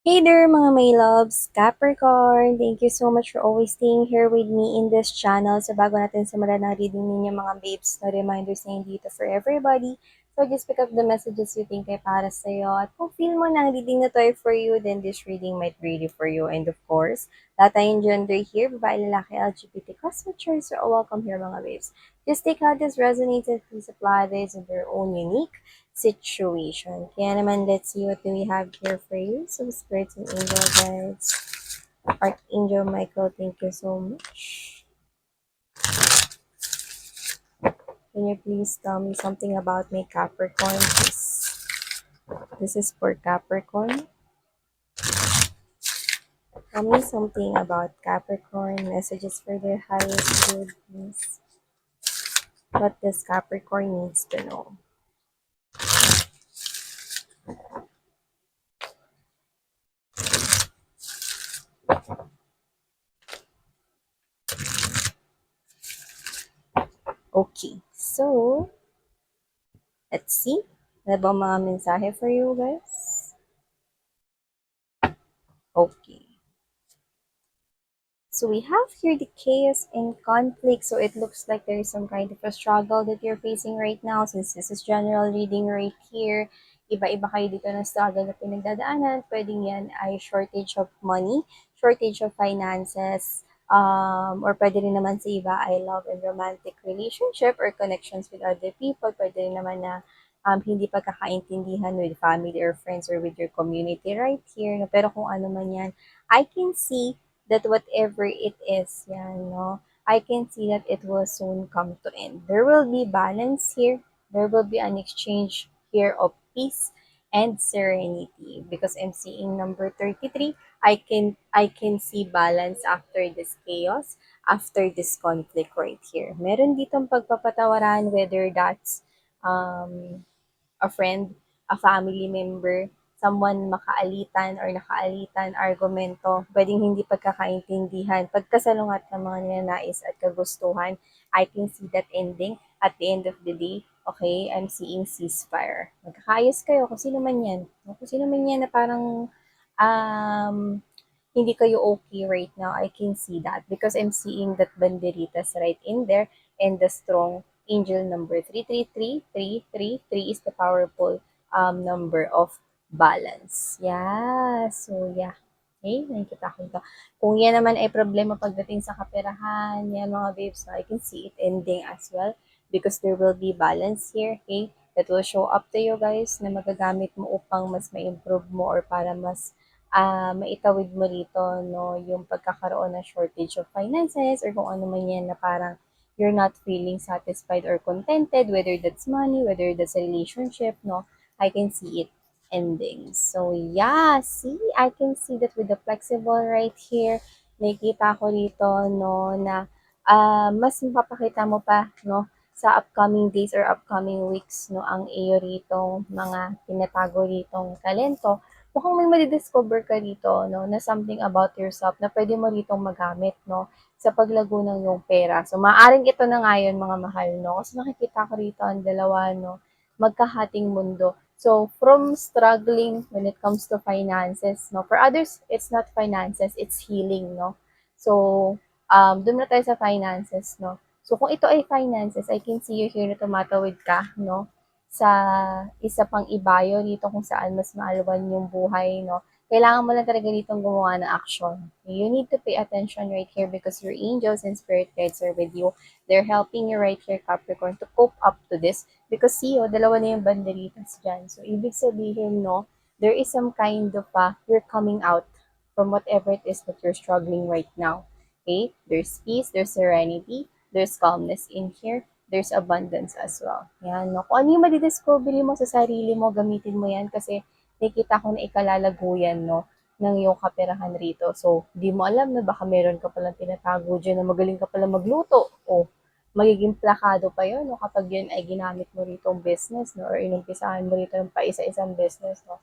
Hey there mga my loves, Capricorn! Thank you so much for always staying here with me in this channel. So bago natin simulan na reading ninyo mga babes, no reminders na dito for everybody. So just pick up the messages you think ay para sa'yo. At kung feel mo na ang reading na to ay for you, then this reading might be really for you. And of course, lahat tayong gender here, babae, lalaki, LGBT, cosmetures, are all welcome here mga babes. Just take how this resonates and please apply this in their own unique situation. Kaya naman, let's see what do we have here for you. So, spirits and angel guides. Archangel Michael, thank you so much. Can you please tell me something about my Capricorn, please? This is for Capricorn. Tell me something about Capricorn. Messages for their highest good, please. What does Capricorn needs to know? Okay, so let's see. Ano ba mga mensahe for you guys? Okay. So we have here the chaos and conflict. So it looks like there is some kind of a struggle that you're facing right now. Since this is general reading right here, iba-iba kayo dito ng struggle na pinagdadaanan. Pwedeng yan ay shortage of money, shortage of finances, or pwede rin naman sa iba ay love and romantic relationship or connections with other people. Pwede rin naman na hindi pagkakaintindihan with family or friends or with your community right here. No? Pero kung ano man yan, I can see that whatever it is, yan, no, I can see that it will soon come to end. There will be balance here. There will be an exchange here of peace and serenity because I'm seeing number 33. I can see balance after this chaos, after this conflict right here. Meron ditong pagpapatawaran, whether that's um a friend, a family member, someone makaalitan or nakaalitan, argumento, pwedeng hindi pagkakaintindihan, pagkasalungat ng mga ninanais at kagustuhan, I can see that ending at the end of the day. Okay, I'm seeing ceasefire. Magkakayos kayo kung sino man yan. Kung sino man yan na parang um, hindi kayo okay right now, I can see that because I'm seeing that banderitas right in there and the strong angel number 333. Is the powerful number of balance. Yeah. So, yeah. Okay, nakikita ko ito. Kung yan naman ay problema pagdating sa kaperahan, yan mga babes, I can see it ending as well because there will be balance here, okay? That will show up to you guys na magagamit mo upang mas ma-improve mo or para mas maitawid mo rito, no, yung pagkakaroon ng shortage of finances or kung ano man yan na parang you're not feeling satisfied or contented, whether that's money, whether that's a relationship, no, I can see it ending. So, yeah, see, I can see that with the flexible right here, nakikita ko rito, no, na mas mapapakita mo pa, no, sa upcoming days or upcoming weeks, no, ang iyo rito, mga tinatago ritong talento mukhang may madi-discover ka rito, no, na something about yourself na pwede mo ritong magamit, no, sa paglago ng iyong pera. So, maaaring ito na nga yun, mga mahal, no, kasi nakikita ko rito ang dalawa, no, magkahating mundo. So, from struggling when it comes to finances, no, for others, it's not finances, it's healing, no. So, doon na tayo sa finances, no. So, kung ito ay finances, I can see you here na tumatawid ka, no, sa isa pang ibayo dito kung saan mas maalwan yung buhay, no? Kailangan mo lang talaga ditong gumawa ng action. You need to pay attention right here because your angels and spirit guides are with you. They're helping you right here, Capricorn, to cope up to this. Because see, oh, dalawa na yung banderitas dyan. So, ibig sabihin, no, there is some kind of, you're coming out from whatever it is that you're struggling right now. Okay? There's peace, there's serenity, there's calmness in here, there's abundance as well. Yan, no? Kung ano yung madidiscovery mo sa sarili mo, gamitin mo yan kasi nakikita ko na ikalalago yan, no, ng iyong kaperahan rito. So, di mo alam na baka meron ka palang tinatago dyan na magaling ka palang magluto o magiging plakado pa yun, no, kapag yun ay ginamit mo rito ang business, no, or inumpisahan mo rito ng paisa-isang business, no.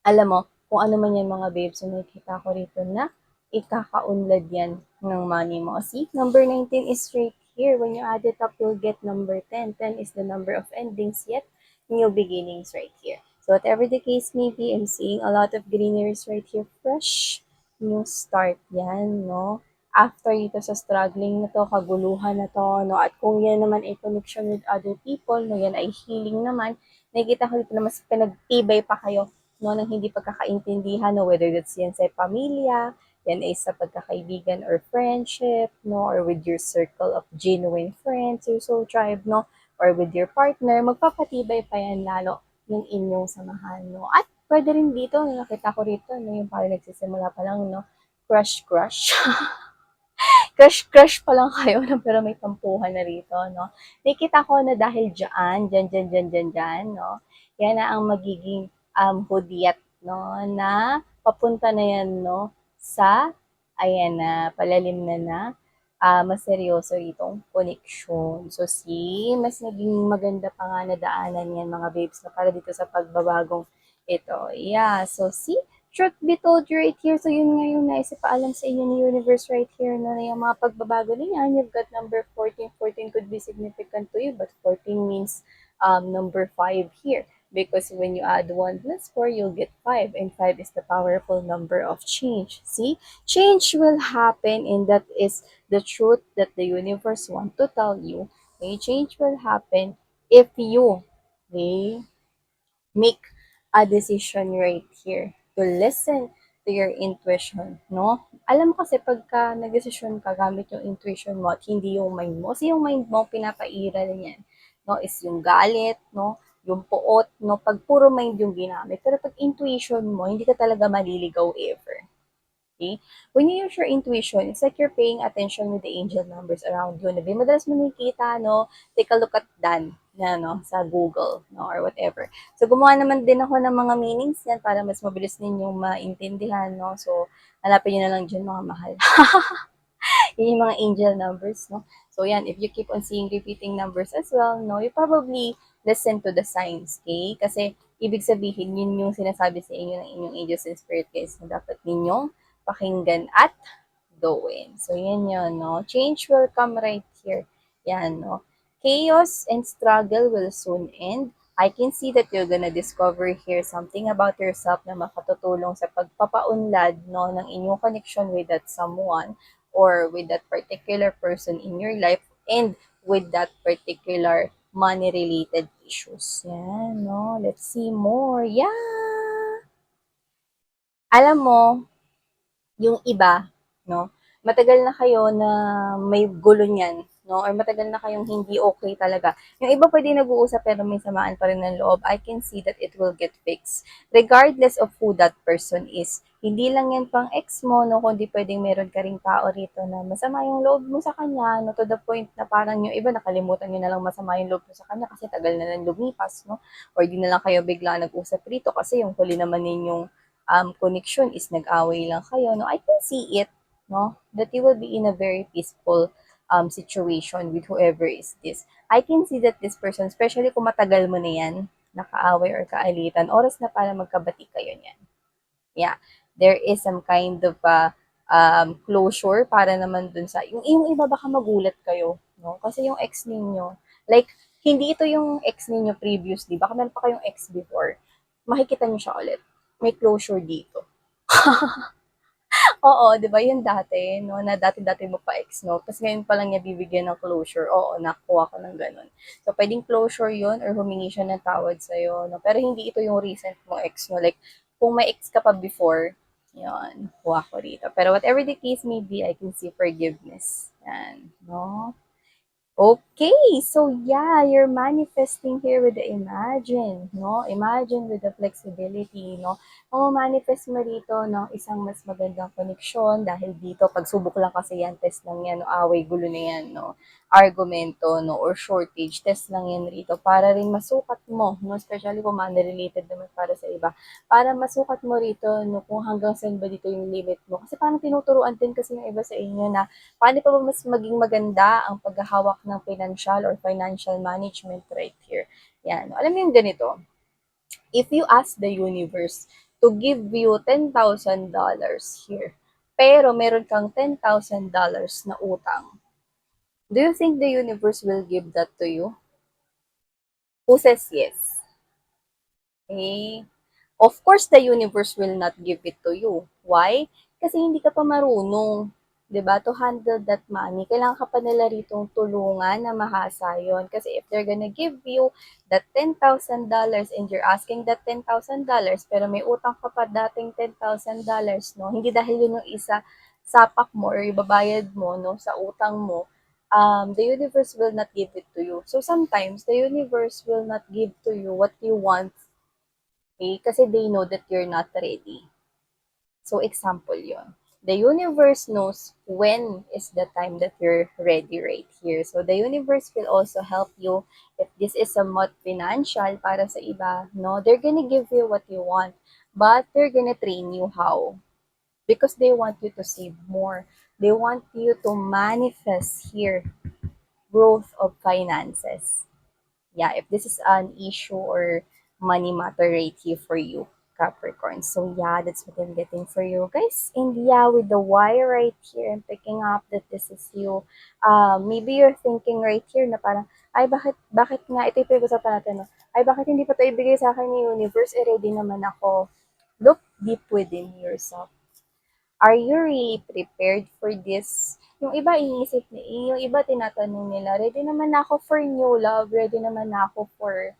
Alam mo, kung ano man yan mga babes, so nakikita ko rito na ikakaunlad yan ng money mo. See, number 19 is right here. When you add it up, you'll get number 10. 10 is the number of endings yet new beginnings right here. So whatever the case may be, I'm seeing a lot of greeneries right here. Fresh new start yan, no? After ito sa struggling na to, kaguluhan na to, no? At kung yan naman ay connection with other people, no? Yan ay healing naman. Nakikita ko dito na mas pinagtibay pa kayo, no? Ng hindi pagkakaintindihan, no? Whether that's yan sa pamilya, yan ay sa pagkakaibigan or friendship, no? Or with your circle of genuine friends, your soul tribe, no? Or with your partner, magpapatibay pa yan lalo yung inyong samahan, no? At pwede rin dito, nakita ko rito, no? Yung parang nagsisimula pa lang, no? Crush. Crush pa lang kayo, no? Pero may tampuhan na rito, no? Nakita ko na dahil dyan, no? Yan na ang magiging hudyat, no? Na papunta na yan, no? Sa, ayan na, palalim mas seryoso itong connection. So, see, mas naging maganda pa nga na daanan yan, mga babes, na para dito sa pagbabagong ito. Yeah, so see, truth be told you right here. So, yun nga yung naisipaalam sa inyo ni Universe right here na yung mga pagbabago na yan. You've got number 14. 14 could be significant to you, but 14 means number 5 here. Because when you add 1 plus 4, you'll get 5. And 5 is the powerful number of change. See? Change will happen, and that is the truth that the universe want to tell you. Okay? Change will happen if you, okay, make a decision right here to listen to your intuition, no? Alam mo kasi pagka nag-decision ka gamit yung intuition mo at hindi yung mind mo, kasi yung mind mo, pinapairal niyan, no? Is yung galit, no? Yung puot, no? Pag puro mind yung ginamit. Pero pag intuition mo, hindi ka talaga maliligaw ever. Okay? When you use your intuition, it's like you're paying attention with the angel numbers around you. Na madalas mo nakikita, no? Take a look at Dan na, no? Sa Google, no? Or whatever. So, gumawa naman din ako ng mga meanings yan para mas mabilis ninyong maintindihan, no? So, hanapin nyo na lang dyan, mga mahal. Yun yung mga angel numbers, no? So, yan, if you keep on seeing repeating numbers as well, no? You probably listen to the signs, okay? Kasi, ibig sabihin, yun yung sinasabi sa inyo ng inyong angels and spirit guys na dapat ninyong pakinggan at gawin. So, yan yun, no? Change will come right here. Yan, no? Chaos and struggle will soon end. I can see that you're gonna discover here something about yourself na makatutulong sa pagpapaunlad, no, ng inyong connection with that someone or with that particular person in your life and with that particular money-related issues. Yan, no? Let's see more. Yeah! Alam mo, yung iba, no, matagal na kayo na may gulo niyan, no, or matagal na kayong hindi okay talaga. Yung iba pwede nag-uusap pero may samaan pa rin ng loob. I can see that it will get fixed. Regardless of who that person is. Hindi lang yan pang ex mo, no, kundi pwedeng meron ka ring tao rito na masama yung loob mo sa kanya, no, to the point na parang yung iba nakalimutan nyo na lang masama yung loob mo sa kanya kasi tagal na lang lumipas, no, or di na lang kayo bigla nag-usap rito kasi yung huli naman ninyong connection is nag-away lang kayo, no, I can see it, no, that you will be in a very peaceful situation with whoever is this. I can see that this person, especially kung matagal mo na yan, nakaaway or kaalitan, oras na para magkabati kayo niyan. Yeah, there is some kind of closure para naman dun sa, yung iba baka magulat kayo, no, kasi yung ex ninyo, like, hindi ito yung ex ninyo previously, baka meron pa kayong ex before, makikita niyo siya ulit may closure dito. Oo, 'di ba yun dati, no, na dati-dati mo pa ex, no, tapos ngayon pa lang niya bibigyan ng closure. Oo, nakuha ko ng gano'n. So, pwedeng closure yun or humingi siya ng tawad sa'yo, no, pero hindi ito yung recent mong ex, no, like, kung may ex ka pa before, yun, kuha ko rito. Pero whatever the case may be, I can see forgiveness. Yan, no? Okay, so yeah, you're manifesting here with the imagine, no? Imagine with the flexibility, no? Manifest mo rito, no? Isang mas magandang koneksyon dahil dito, pagsubok lang kasi yan, test lang yan, no? Away, gulo na yan, no? Argumento, no? Or shortage, test lang yan rito para rin masukat mo, no? Especially kung money-related naman para sa iba. Para masukat mo rito, no? Kung hanggang saan ba dito yung limit mo. Kasi parang tinuturuan din kasi yung iba sa inyo na paano pa ba mas maging maganda ang paghahawak ng financial management right here. Yan. Alam mo yung ganito, if you ask the universe to give you $10,000 here, pero meron kang $10,000 na utang, do you think the universe will give that to you? Who says yes? Okay? Of course, the universe will not give it to you. Why? Kasi hindi ka pa marunong. 'Di ba? To handle that money, kailangan ka pa nila ritong tulungan na mahasa yon. Kasi if they're gonna give you that $10,000 and you're asking that $10,000 pero may utang ka pa dating $10,000, no? Hindi dahil yun yung isa sapak mo or ibabayad mo, no, sa utang mo, the universe will not give it to you. So sometimes the universe will not give to you what you want, okay? Kasi they know that you're not ready. So example yon. The universe knows when is the time that you're ready right here. So the universe will also help you if this is somewhat financial para sa iba, no? They're gonna give you what you want, but they're gonna train you how. Because they want you to save more. They want you to manifest here growth of finances. Yeah, if this is an issue or money matter right here for you, Capricorn. So yeah, that's what I'm getting for you guys. And yeah, with the wire right here, I'm picking up that this is you. Maybe you're thinking right here na parang, ay bakit nga, ito yung pinag-usapan natin, no? Ay bakit hindi pa ito ibigay sa akin ni universe, ready naman ako. Look deep within yourself. Are you really prepared for this? Yung iba iniisip ni yung iba tinatanong nila, ready naman na ako for new love, ready naman na ako for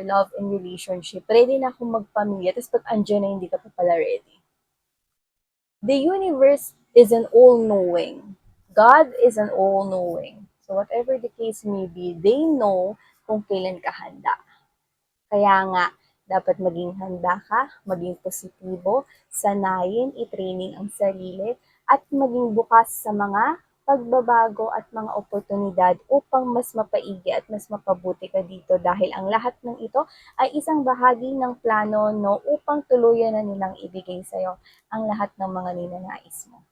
love and relationship, ready na ako magpamilya, tapos pag andyan na hindi ka pa pala ready. The universe is an all-knowing. God is an all-knowing. So whatever the case may be, they know kung kailan ka handa. Kaya nga, dapat maging handa ka, maging positibo, sanayin, i-training ang sarili, at maging bukas sa mga pagbabago at mga oportunidad upang mas mapaigi at mas mapabuti ka dito dahil ang lahat ng ito ay isang bahagi ng plano, no, upang tuluyan na nilang ibigay sa'yo ang lahat ng mga ninanais mo.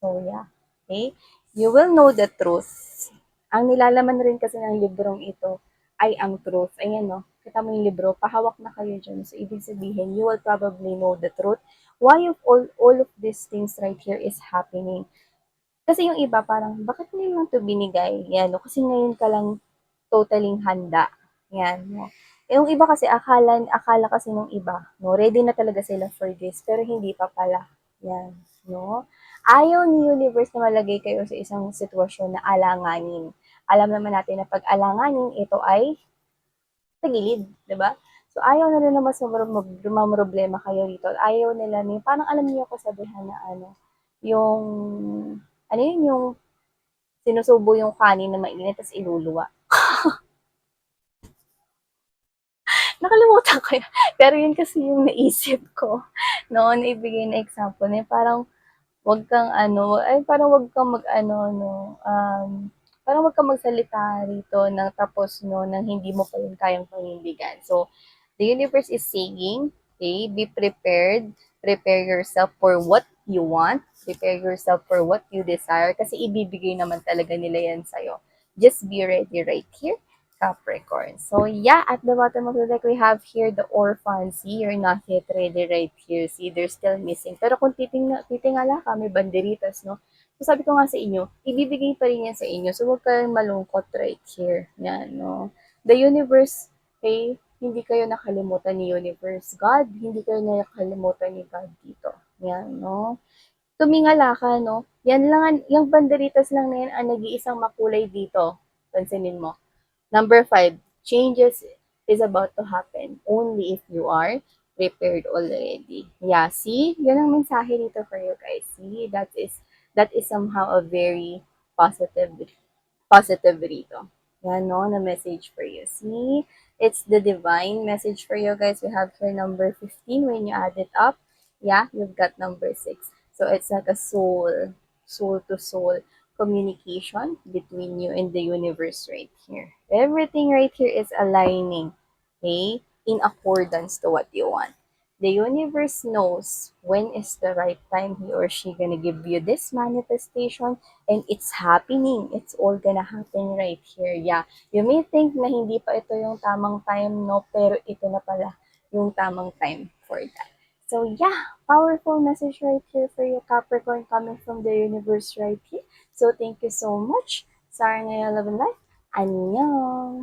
So yeah, okay? You will know the truth. Ang nilalaman rin kasi ng librong ito ay ang truth. Ayan, no? Kita mo yung libro, pahawak na kayo dyan. So, ibig sabihin, you will probably know the truth. Why of all of these things right here is happening? Kasi yung iba parang, bakit mo lang to binigay? Yan, no? Kasi ngayon ka lang totaling handa. Yan, no? Yung iba kasi akala kasi nung iba, no, ready na talaga sila for this, pero hindi pa pala. Yan, no? Ayaw ni universe na malagay kayo sa isang sitwasyon na alanganin. Alam naman natin na pag alanganin, ito ay sa gilid, di ba? So, ayaw na rin na mas problema kayo dito. Ayaw nila ni, parang alam niyo ko sabihan na ano, yung, ano yun, yung sinusubo yung kanin na mainit, tapos iluluwa. Nakalimutan ko yun. Pero yun kasi yung naisip ko noon na ibigay na example na parang wag kang ano, ay parang wag kang mag-ano, no, parang wag kang magsalita rito ng tapos, no, nang hindi mo pa yun kayang panindigan. So, the universe is saying, okay, be prepared, prepare yourself for what you want, prepare yourself for what you desire, kasi ibibigay naman talaga nila yan sa'yo. Just be ready right here, Capricorn. So yeah, at the bottom of the deck, we have here the orphans. See, you're not yet ready right here. See, they're still missing. Pero kung titingala ka, may banderitas, no? So sabi ko nga sa inyo, ibibigay pa rin yan sa inyo. So huwag kayong malungkot right here. Yan, no? The universe, okay, hindi kayo nakalimutan ni universe. God, hindi kayo nakalimutan ni God dito. Yan, no? Tumingala ka, no? Yan lang, yung banderitas lang na yan ang nag-iisang makulay dito. Pansinin mo. Number 5, changes is about to happen only if you are prepared already. Yeah, see? Yun ang mensahe dito for you guys. See, that is somehow a very positive positive rito. Yan, no, na message for you. See, it's the divine message for you guys. We have here number 15. When you add it up, yeah, you've got number 6. So it's like a soul to soul communication between you and the universe right here. Everything right here is aligning, okay, in accordance to what you want. The universe knows when is the right time he or she gonna give you this manifestation, and it's happening. It's all gonna happen right here. Yeah, you may think na hindi pa ito yung tamang time, no? Pero ito na pala yung tamang time for that. So yeah, powerful message right here for you, Capricorn, coming from the universe right here. So thank you so much. Sarah Ngaya Love and Life. Annyeong!